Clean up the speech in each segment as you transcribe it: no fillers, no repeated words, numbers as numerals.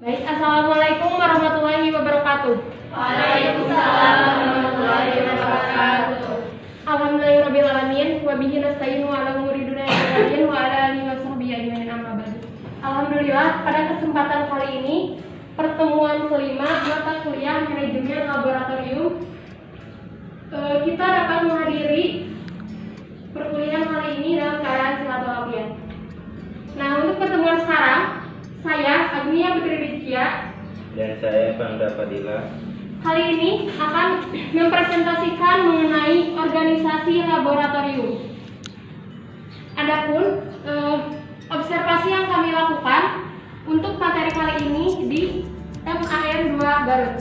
Baik, Assalamualaikum warahmatullahi wabarakatuh. Waalaikumsalam warahmatullahi wabarakatuh. Alhamdulillahirabbil alamin wa bihi nasta'inu ala umuri dunya wa ala alihi washabbihi ajmain amma ba'du. Alhamdulillah, pada kesempatan kali ini pertemuan kelima mata kuliah manajemen laboratorium kita dapat menghadiri perkuliahan kali ini dalam keadaan silaturahmi. Nah, untuk pertemuan sekarang saya Agnia Putri Rizkia dan saya Bangda Fadila kali ini akan mempresentasikan mengenai organisasi laboratorium. Adapun observasi yang kami lakukan untuk materi kali ini di MAN 2 Garut.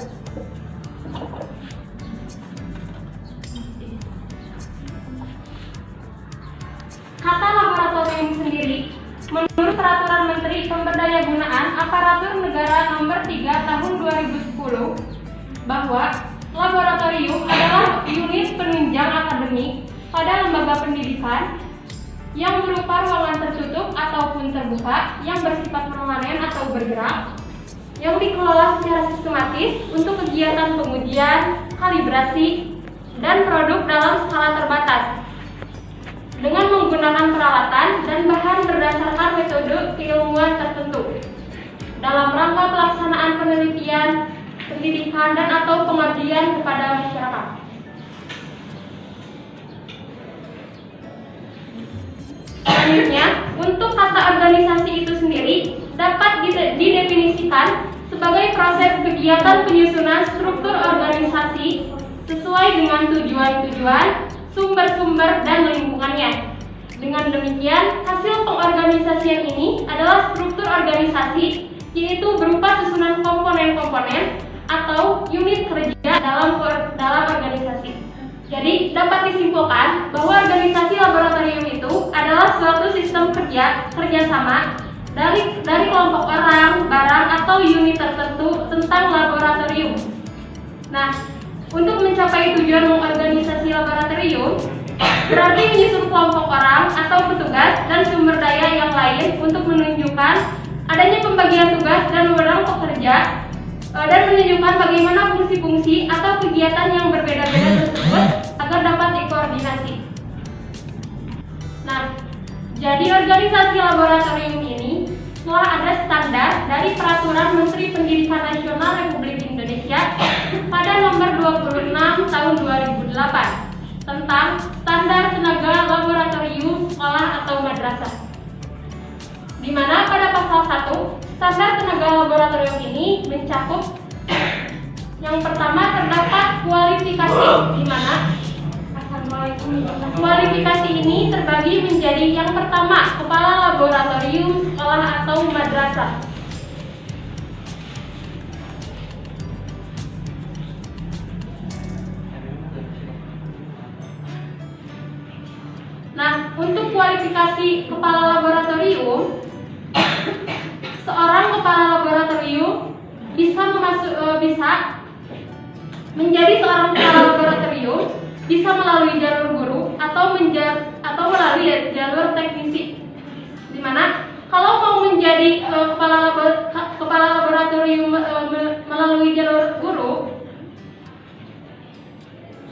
Kata laboratorium sendiri, menurut Peraturan Menteri Pemberdayaan Aparatur Negara Nomor 3 Tahun 2010, bahwa laboratorium adalah unit penunjang akademik pada lembaga pendidikan yang berupa ruangan tertutup ataupun terbuka yang bersifat permanen atau bergerak, yang dikelola secara sistematis untuk kegiatan pengujian, kalibrasi, dan produk dalam skala terbatas dengan menggunakan peralatan dan bahan berdasarkan metode keilmuan tertentu dalam rangka pelaksanaan penelitian, pendidikan, dan atau pengabdian kepada masyarakat. Selanjutnya, untuk kata organisasi itu sendiri dapat didefinisikan sebagai proses kegiatan penyusunan struktur organisasi sesuai dengan tujuan-tujuan, sumber-sumber, dan lingkungannya. Dengan demikian, hasil pengorganisasian ini adalah struktur organisasi, yaitu berupa susunan komponen-komponen atau unit kerja dalam organisasi. Jadi, dapat disimpulkan bahwa organisasi laboratorium itu adalah suatu sistem kerjasama dari kelompok orang, barang, atau unit tertentu tentang laboratorium. Nah, untuk mencapai tujuan mengorganisasi laboratorium, berarti menyusun kelompok orang atau petugas dan sumber daya yang lain untuk menunjukkan adanya pembagian tugas dan wewenang pekerja dan menunjukkan bagaimana fungsi-fungsi atau kegiatan yang berbeda-beda tersebut agar dapat dikoordinasi. Nah, jadi organisasi laboratorium ini telah ada standar dari Peraturan Menteri Pendidikan Nasional Republik Indonesia pada nomor 26 tahun 2008 tentang standar tenaga laboratorium sekolah atau madrasah. Di mana pada pasal 1, standar tenaga laboratorium ini mencakup yang pertama terdapat kualifikasi, di mana kualifikasi ini terbagi menjadi yang pertama kepala laboratorium sekolah atau madrasah. Nah, untuk kualifikasi kepala laboratorium, seorang kepala laboratorium bisa menjadi seorang kepala laboratorium bisa melalui jalur guru atau melalui jalur teknisi. Dimana kalau mau menjadi kepala laboratorium melalui jalur guru,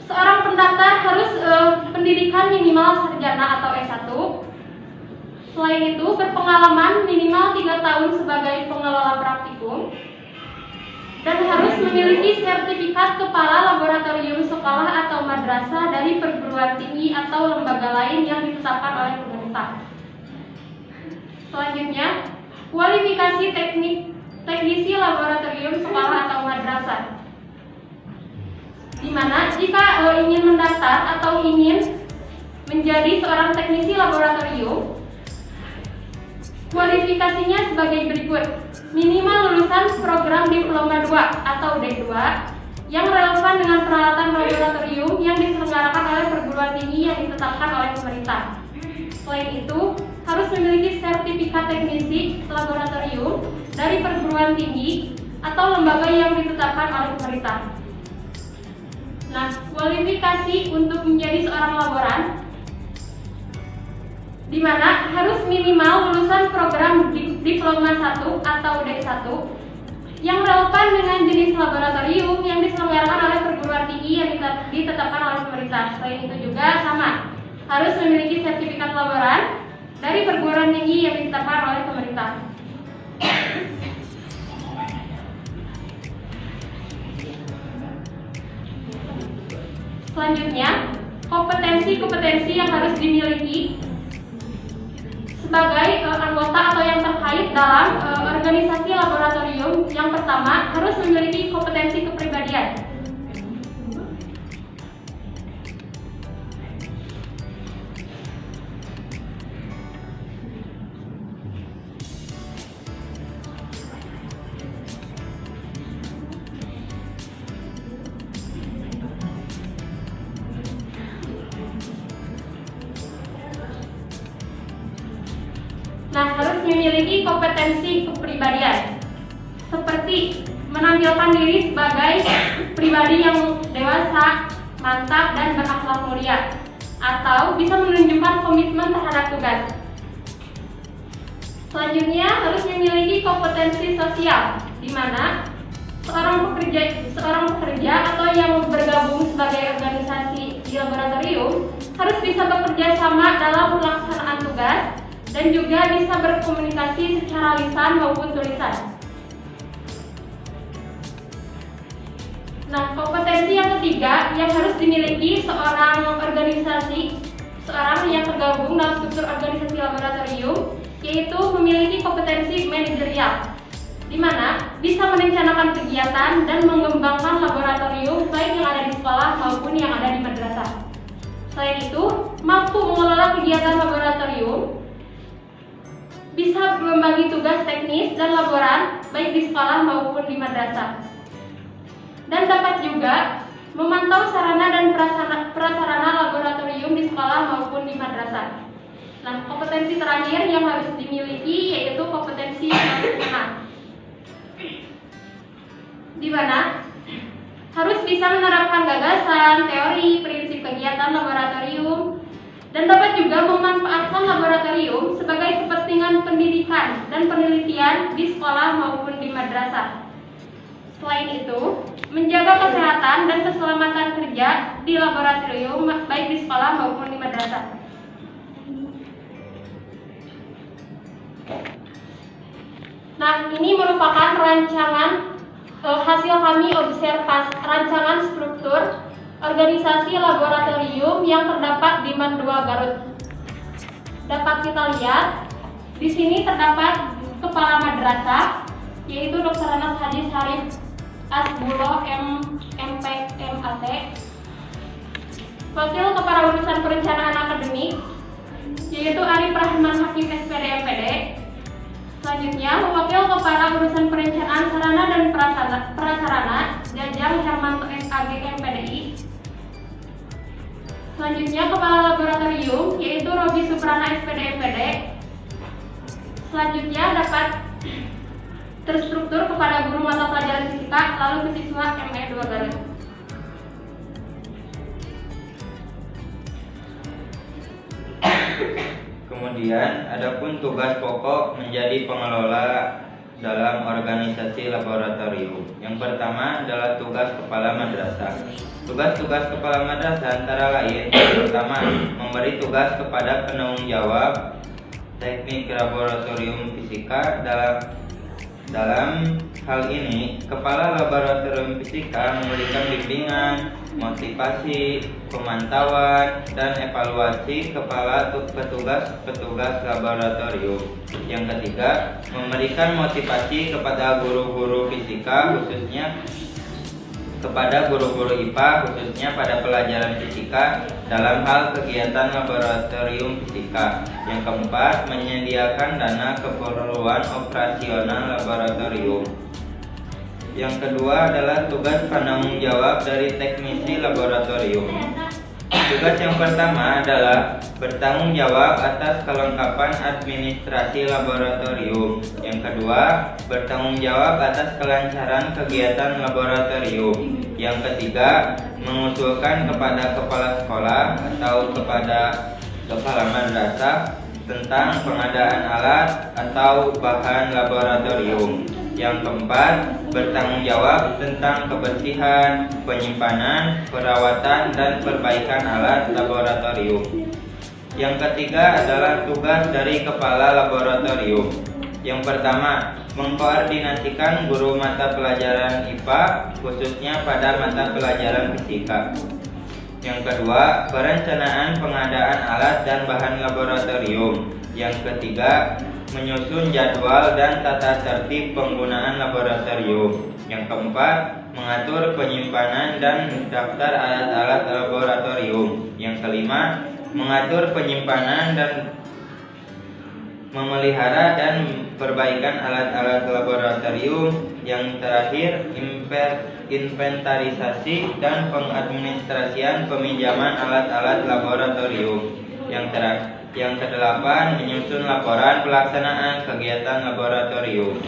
seorang pendaftar harus pendidikan minimal sarjana atau S1. Selain itu, berpengalaman minimal 3 tahun sebagai pengelola praktikum dan harus memiliki sertifikat kepala laboratorium sekolah atau madrasah dari perguruan tinggi atau lembaga lain yang ditetapkan oleh pemerintah. Selanjutnya, kualifikasi teknisi laboratorium sekolah atau madrasah. Di mana jika ingin mendaftar atau ingin menjadi seorang teknisi laboratorium, kualifikasinya sebagai berikut: minimal lulusan program diploma 2 atau D2 yang relevan dengan peralatan laboratorium yang diselenggarakan oleh perguruan tinggi yang ditetapkan oleh pemerintah. Selain itu, harus memiliki sertifikat teknisi laboratorium dari perguruan tinggi atau lembaga yang ditetapkan oleh pemerintah. Nah, kualifikasi untuk menjadi seorang laboran di mana harus minimal lulusan program diploma 1 atau D1 yang relevan dengan jenis laboratorium yang diselenggarakan oleh perguruan tinggi yang ditetapkan oleh pemerintah. Selain itu juga sama, harus memiliki sertifikat laboran dari perguruan tinggi yang ditetapkan oleh pemerintah. Selanjutnya, kompetensi-kompetensi yang harus dimiliki sebagai anggota atau yang terkait dalam organisasi laboratorium. Yang pertama, harus memiliki kompetensi kepribadian. Nah, harus memiliki kompetensi kepribadian, seperti menampilkan diri sebagai pribadi yang dewasa, mantap, dan berakhlak mulia, atau bisa menunjukkan komitmen terhadap tugas. Selanjutnya, harus memiliki kompetensi sosial, di mana seorang pekerja atau yang bergabung sebagai organisasi di laboratorium harus bisa bekerja sama dalam pelaksanaan tugas dan juga bisa berkomunikasi secara lisan maupun tulisan. Nah, kompetensi yang ketiga yang harus dimiliki seorang yang tergabung dalam struktur organisasi laboratorium, yaitu memiliki kompetensi manajerial, di mana bisa merencanakan kegiatan dan mengembangkan laboratorium baik yang ada di sekolah maupun yang ada di madrasah. Selain itu, mampu mengelola kegiatan laboratorium, bisa membagi tugas teknis dan laboran baik di sekolah maupun di madrasah, dan dapat juga memantau sarana dan prasarana laboratorium di sekolah maupun di madrasah. Nah, kompetensi terakhir yang harus dimiliki yaitu kompetensi operasional, di mana harus bisa menerapkan gagasan, teori, prinsip kegiatan laboratorium, dan dapat juga memanfaatkan laboratorium sebagai kepentingan pendidikan dan penelitian di sekolah maupun di madrasah. Selain itu, menjaga kesehatan dan keselamatan kerja di laboratorium baik di sekolah maupun di madrasah. Nah, ini merupakan hasil kami observasi rancangan struktur organisasi laboratorium yang terdapat di MAN 2 Garut. Dapat kita lihat, di sini terdapat kepala madrasah, yaitu Dr. Anas Haji Syarif Asbulo MP MAT, wakil kepala urusan perencanaan akademik, yaitu Arif Rahman Hakim SPD MPD. Selanjutnya, wakil kepala urusan perencanaan sarana dan prasarana, Jajang Hermanto SAG MPDI. Selanjutnya, kepala laboratorium, yaitu Robi Suprana SPD MPD. Selanjutnya dapat terstruktur kepada guru mata pelajaran fisika, lalu ke siswa ME 2 Garut. Kemudian, adapun tugas pokok menjadi pengelola dalam organisasi laboratorium. Yang pertama adalah tugas kepala madrasah. Tugas-tugas kepala madrasah antara lain: pertama, memberi tugas kepada penanggung jawab teknik laboratorium fisika. Dalam hal ini, kepala laboratorium fisika memberikan bimbingan, motivasi, pemantauan, dan evaluasi kepala petugas laboratorium. Yang ketiga, memberikan motivasi kepada guru-guru fisika, khususnya kepada guru-guru IPA, khususnya pada pelajaran fisika dalam hal kegiatan laboratorium fisika. Yang keempat, menyediakan dana keperluan operasional laboratorium. Yang kedua adalah tugas penanggung jawab dari teknisi laboratorium. Tugas yang pertama adalah bertanggung jawab atas kelengkapan administrasi laboratorium. Yang kedua, bertanggung jawab atas kelancaran kegiatan laboratorium. Yang ketiga, mengusulkan kepada kepala sekolah atau kepada kepala madrasah tentang pengadaan alat atau bahan laboratorium. Yang keempat, bertanggung jawab tentang kebersihan, penyimpanan, perawatan, dan perbaikan alat laboratorium. Yang ketiga adalah tugas dari kepala laboratorium. Yang pertama, mengkoordinasikan guru mata pelajaran IPA, khususnya pada mata pelajaran fisika. Yang kedua, perencanaan pengadaan alat dan bahan laboratorium. Yang ketiga, menyusun jadwal dan tata tertib penggunaan laboratorium. Yang keempat, mengatur penyimpanan dan daftar alat-alat laboratorium. Yang kelima, mengatur penyimpanan dan memelihara dan perbaikan alat-alat laboratorium. Yang terakhir, inventarisasi dan pengadministrasian peminjaman alat-alat laboratorium. Yang kedelapan, menyusun laporan pelaksanaan kegiatan laboratorium.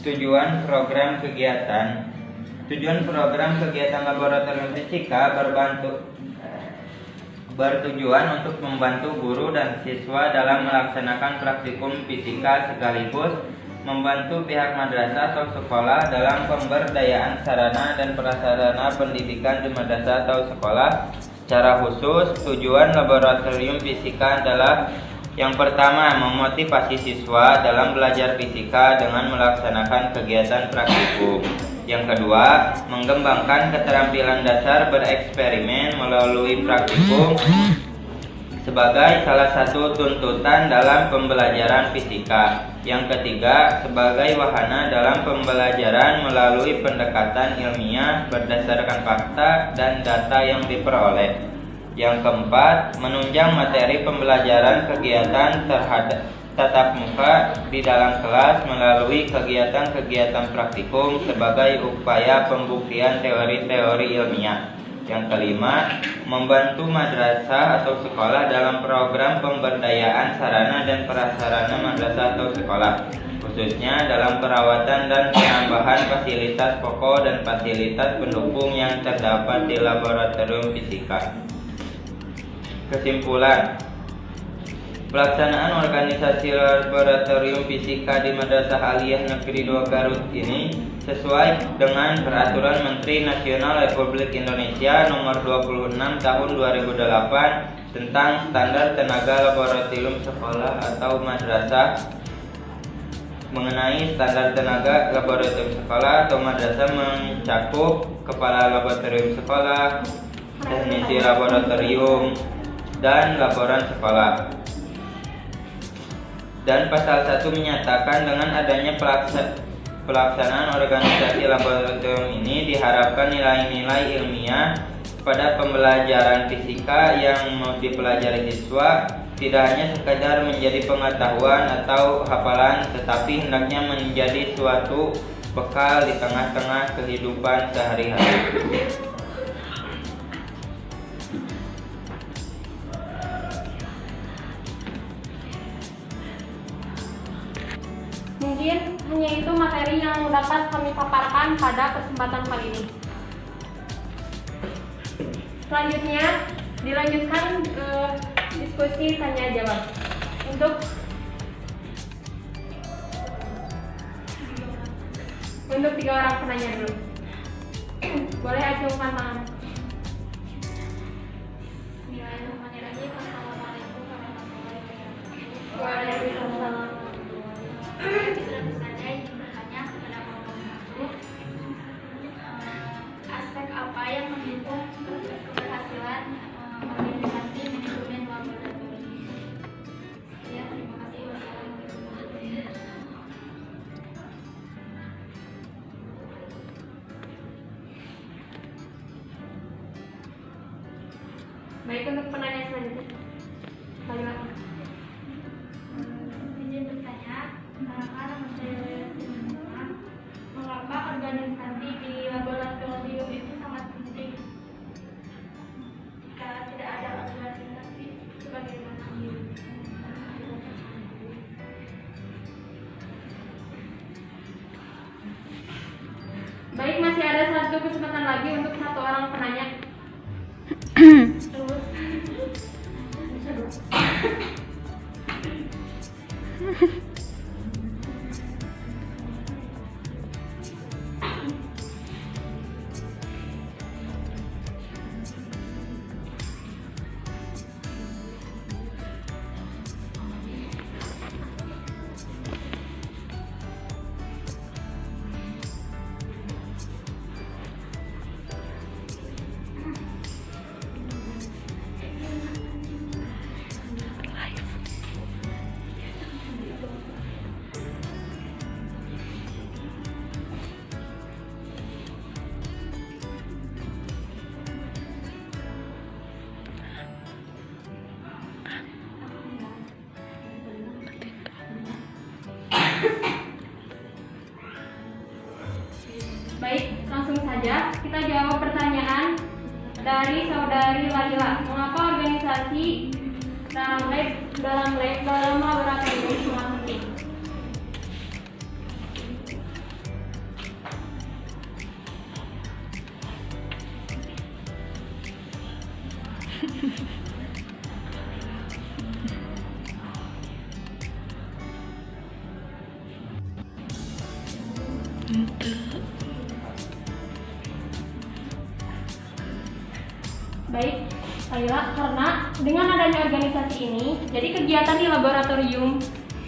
Tujuan program kegiatan. Tujuan program kegiatan laboratorium fisika bertujuan untuk membantu guru dan siswa dalam melaksanakan praktikum fisika sekaligus membantu pihak madrasah atau sekolah dalam pemberdayaan sarana dan prasarana pendidikan di madrasah atau sekolah. Secara khusus, tujuan laboratorium fisika adalah yang pertama, memotivasi siswa dalam belajar fisika dengan melaksanakan kegiatan praktikum. Yang kedua, mengembangkan keterampilan dasar bereksperimen melalui praktikum sebagai salah satu tuntutan dalam pembelajaran fisika. Yang ketiga, sebagai wahana dalam pembelajaran melalui pendekatan ilmiah berdasarkan fakta dan data yang diperoleh. Yang keempat, menunjang materi pembelajaran kegiatan terhadap tatap muka di dalam kelas melalui kegiatan-kegiatan praktikum sebagai upaya pembuktian teori-teori ilmiah. Yang kelima, membantu madrasah atau sekolah dalam program pemberdayaan sarana dan prasarana madrasah atau sekolah, khususnya dalam perawatan dan penambahan fasilitas pokok dan fasilitas pendukung yang terdapat di laboratorium fisika. Kesimpulan, pelaksanaan organisasi laboratorium fisika di Madrasah Aliyah Negeri 2 Garut ini sesuai dengan Peraturan Menteri Nasional Republik Indonesia Nomor 26 Tahun 2008 tentang standar tenaga laboratorium sekolah atau madrasah. Mengenai standar tenaga laboratorium sekolah atau madrasah mencakup kepala laboratorium sekolah, teknisi laboratorium, dan laporan sekolah. Dan pasal 1 menyatakan dengan adanya pelaksanaan organisasi laboratorium ini diharapkan nilai-nilai ilmiah pada pembelajaran fisika yang mau dipelajari siswa tidak hanya sekadar menjadi pengetahuan atau hafalan, tetapi hendaknya menjadi suatu bekal di tengah-tengah kehidupan sehari-hari. Mungkin hanya itu materi yang dapat kami paparkan pada kesempatan kali ini. Selanjutnya dilanjutkan ke diskusi tanya jawab. Untuk 3 orang penanya dulu. Boleh acungkan tangan. Bismillahirrahmanirrahim. Assalamualaikum warahmatullahi wabarakatuh. Waalaikumsalam. Saya ingin bertanya kepada Bapak Guru, aspek apa yang mendukung keberhasilan organisasi manajemen laboratorium? Ya, terima kasih. Wassalamualaikum warahmatullahi wabarakatuh. Baik, untuk penanya selanjutnya. Bagaimana? Izin bertanya, karena saya mengapa organisasi di laboratorium itu sangat penting? Jika tidak ada organisasi, itu bagaimana? Baik, masih ada satu satu kesempatan lagi untuk satu orang penanya. Terus. Baik, langsung saja kita jawab pertanyaan dari saudari Laila. Mengapa organisasi dalam laboratorium sangat penting? Baik, Laila, karena dengan adanya organisasi ini, jadi kegiatan di laboratorium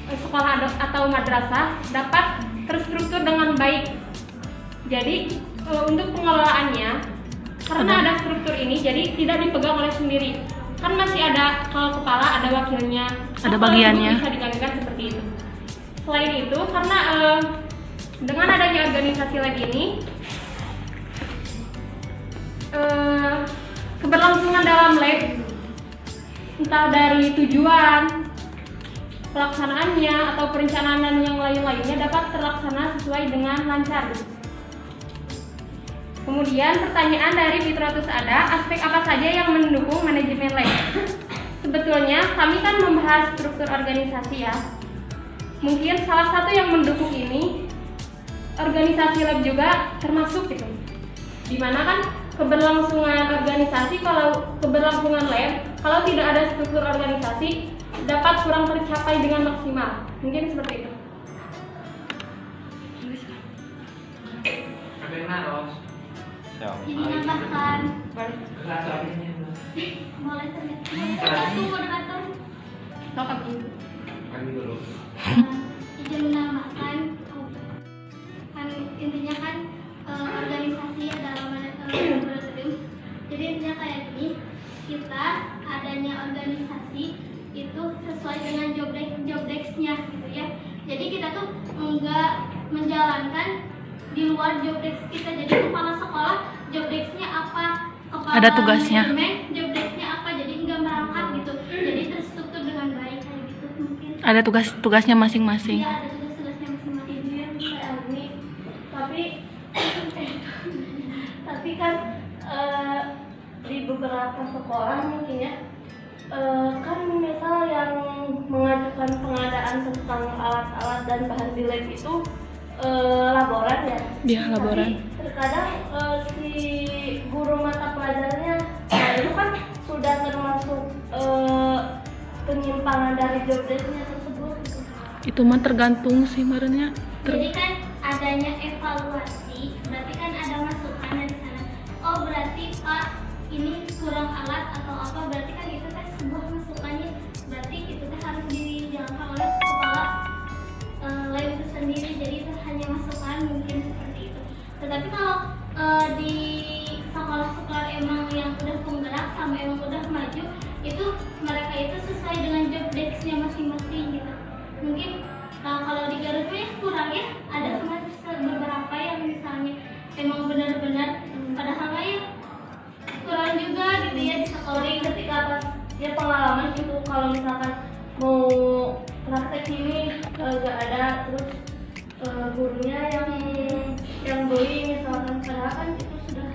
sekolah atau madrasah dapat terstruktur dengan baik. Jadi untuk pengelolaannya, karena ada struktur ini, jadi tidak dipegang oleh sendiri. Kan masih ada kalau kepala, ada wakilnya, ada bagiannya. Bisa digantikan seperti itu. Selain itu, karena dengan adanya organisasi lab ini, keberlangsungan dalam lab, entah dari tujuan, pelaksanaannya, atau perencanaan yang lain-lainnya dapat terlaksana sesuai dengan lancar. Kemudian pertanyaan dari Fitratus ada, aspek apa saja yang mendukung manajemen lab? Sebetulnya kami kan membahas struktur organisasi ya. Mungkin salah satu yang mendukung ini, organisasi lab juga termasuk gitu. Dimana kan keberlangsungan organisasi, kalau keberlangsungan lab, kalau tidak ada struktur organisasi dapat kurang tercapai dengan maksimal. Mungkin seperti itu. Jadi nambahkan. Boleh. Boleh terlihat. Moderator. Sokap ini. Izin menambahkan. Kan intinya kan organisasi adalah laboratorium. Jadi intinya kayak gini, kita adanya organisasi itu sesuai dengan job desk-nya gitu ya. Jadi kita tuh enggak menjalankan di luar job desk kita. Jadi kepala sekolah job desk-nya apa, kepala ada tugasnya, manajemen job desk-nya apa, jadi enggak merangkap gitu. Jadi terstruktur dengan baik kayak gitu mungkin. Ada tugasnya masing-masing. Iya, ada tugas-tugasnya masing-masing. Ini tapi kan di beberapa sekolah mungkin ya, kan misal yang mengajukan pengadaan tentang alat-alat dan bahan di lab itu laboran ya. Iya, laboran. Tapi terkadang si guru mata pelajarannya, nah itu kan sudah termasuk penyimpangan dari job desk-nya tersebut. Itu mah tergantung sih marahnya. Jadi kan adanya evaluasi, berarti kan ada masukan dari sana. Oh berarti Pak ini kurang alat atau apa, berarti kan itu kan sebuah masukannya. Berarti itu kan harus dijalankan oleh kepala lab itu sendiri. Jadi itu hanya masukan mungkin seperti itu. Tetapi kalau di sekolah-sekolah emang yang udah penggerak sama emang udah maju, itu mereka itu sesuai dengan job desk-nya masing-masing gitu. Mungkin kalau di Garut ya kurang ya, ada beberapa yang misalnya emang benar-benar padahal ya kurang juga gitu ya di sekolah ketika pas ya pengalaman gitu, kalau misalkan mau praktek ini gak ada, terus gurunya yang beli misalkan, padahal kan itu sudah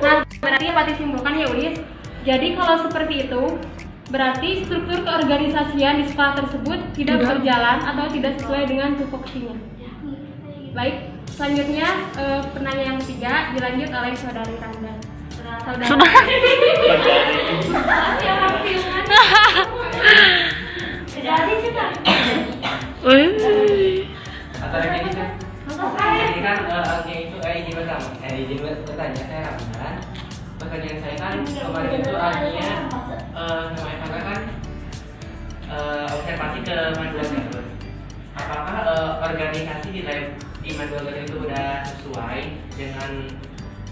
Nah, berarti dapat disimpulkan ya Ulis. Jadi kalau seperti itu, berarti struktur keorganisasian di sekolah tersebut tidak berjalan atau tidak sesuai dengan tupoksinya. Baik, selanjutnya penanya yang ketiga dilanjut oleh saudari Randa. Jadi juga. Atau kayak gitu. Ini kan itu izin pertama. Izin bertanya saya Ramdan. Pertanyaan saya kan kemarin itu artinya namanya kan observasi ke Mandua Garut. Apakah organisasi di Mandua Garut itu udah sesuai dengan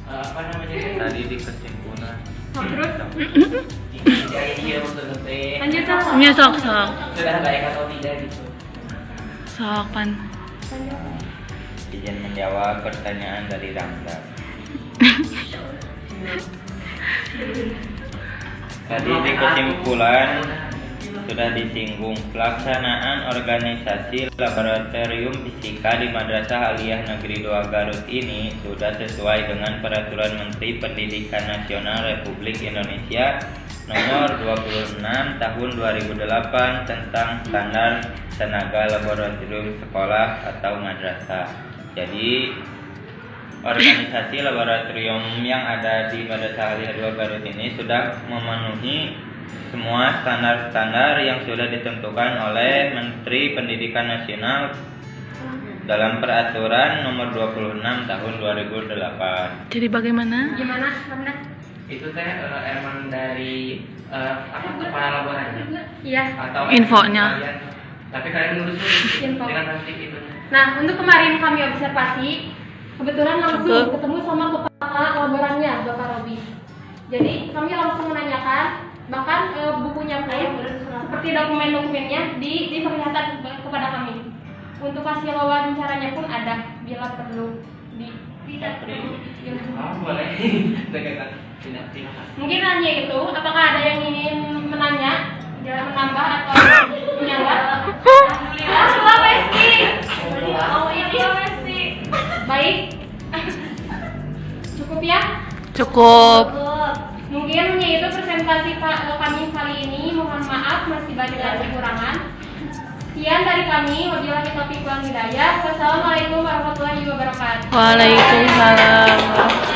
apa namanya? Tadi di kesimpulan. Terus Iya maksudnya teh. lanjut sama. Nya sok. Sudah baik atau tidak gitu. Sok pan. Izin menjawab pertanyaan dari Rangga. Tadi di kesimpulan sudah disinggung pelaksanaan organisasi laboratorium fisika di Madrasah Aliyah Negeri 2 Garut ini sudah sesuai dengan Peraturan Menteri Pendidikan Nasional Republik Indonesia Nomor 26 Tahun 2008 tentang standar tenaga laboratorium sekolah atau madrasah. Jadi organisasi laboratorium yang ada di Madrasah Aliyah 2 Garut ini sudah memenuhi semua standar-standar yang sudah ditentukan oleh Menteri Pendidikan Nasional dalam Peraturan Nomor 26 Tahun 2008. Jadi bagaimana? Gimana, Randa? Itu teh emang dari kepala laboratorium Iya. atau Infonya. kalian, tapi kalian ngurus Info. dengan pasti itu. Nah, untuk kemarin kami observasi, kebetulan langsung ketemu sama kepala laborannya, Bapak Robi. Jadi kami langsung menanyakan, bahkan bukunya pun seperti dokumen-dokumennya diperlihatkan kepada kami. Untuk hasil wawancaranya pun ada bila perlu Tidak perlu. Boleh. Dekat. Tidak. Mungkin hanya itu. Apakah ada yang ingin menanya, menambah atau menyanggah? Alhamdulillah, Besti. Oh iya, Besti. Baik. Cukup ya? Cukup. Mungkin hanya itu presentasi kami kali ini. Mohon maaf masih banyak yang kekurangan. Sekian dari kami. Wabillahi taufiq wal hidayah. Wassalamualaikum warahmatullahi wabarakatuh. Waalaikumsalam.